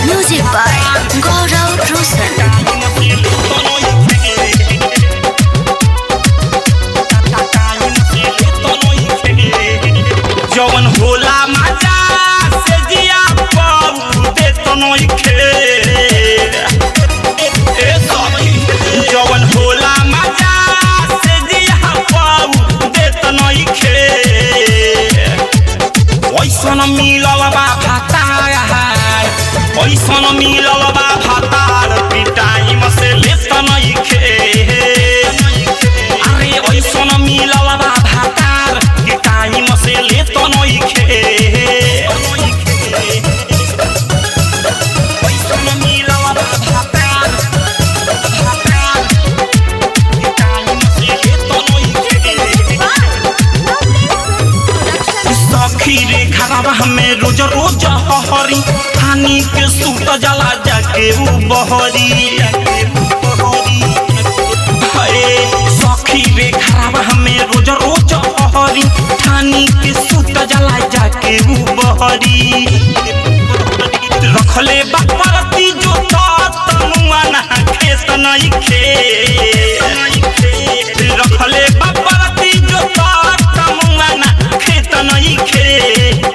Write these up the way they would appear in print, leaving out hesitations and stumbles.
Music by Gaurav Roshan. जवन होला मजा से जिया पाऊ दे तो नइखे ए सखी जवन होला मजा से जिया पाऊ दे तो नइखे ओइसन मिलल बा भातार ओइसन मिलल बा भातार पिटाइम से ले तो नइखे अरे ओइसन मिलल बा भातार पिटाइम से ले तो नइखे ओइसन मिलल बा भातार पिटाइम से ले तो नइखे सखी रे घरवा में रोज रोज हहरी पानी के सूत जला जाके उ बहरी अरे सखी रे घरवा में रोज रोज हहरी पानी के सूत जला जाके उ बहरी रखले बापरती जो तनुआ ना खेत नइखे रखले बापरती जो तनुआ ना खेत नइखे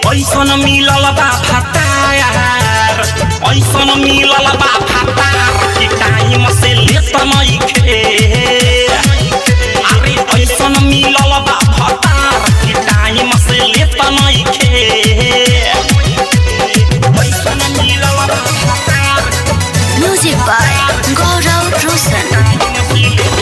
ओइसन मिलल बा भातार ओइसन मिलल बा भातार कि टाइम से लेत नइखे अरे ओइसन मिलल बा भातार कि टाइम से लेत नइखे ओइसन मिलल बा भातार Music by Gaurav Roshan.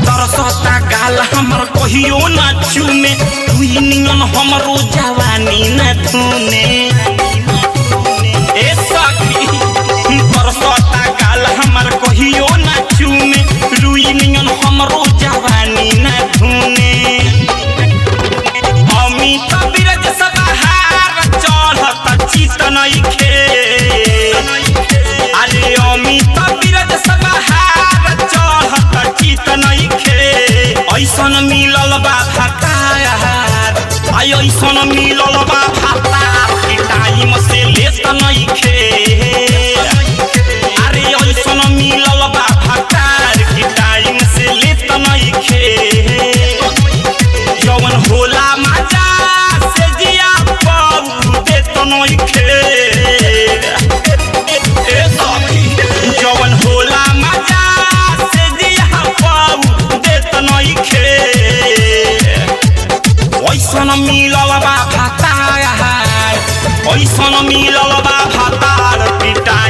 तरसता गाल हमर कहियो ना चूमे तुई नियन हमरो जवानी न धुने ए सखी तरसता गाल हमर कहियो ना चूमे रुई नियन हमरो जवानी न धुने अमित बिरज सबाहार चढ़त चित नइखे अरे अमित बिरज सबाहार चढ़त चित नइखे ऐसन मिलल बा भातार आई ऐसन मिलल बा भातार कि टाइम से लेत नइखे अरे ऐसन मिलल बा भातार कि टाइम से लेत नइखे जवन होला मजा से जिया पाऊ दे तो नइखे ए सखी जवन होला मजा से जिया पाऊ दे तो नइखे ओइसन मिलल बा भातार ओइसन मिलल बा भातार पिटाई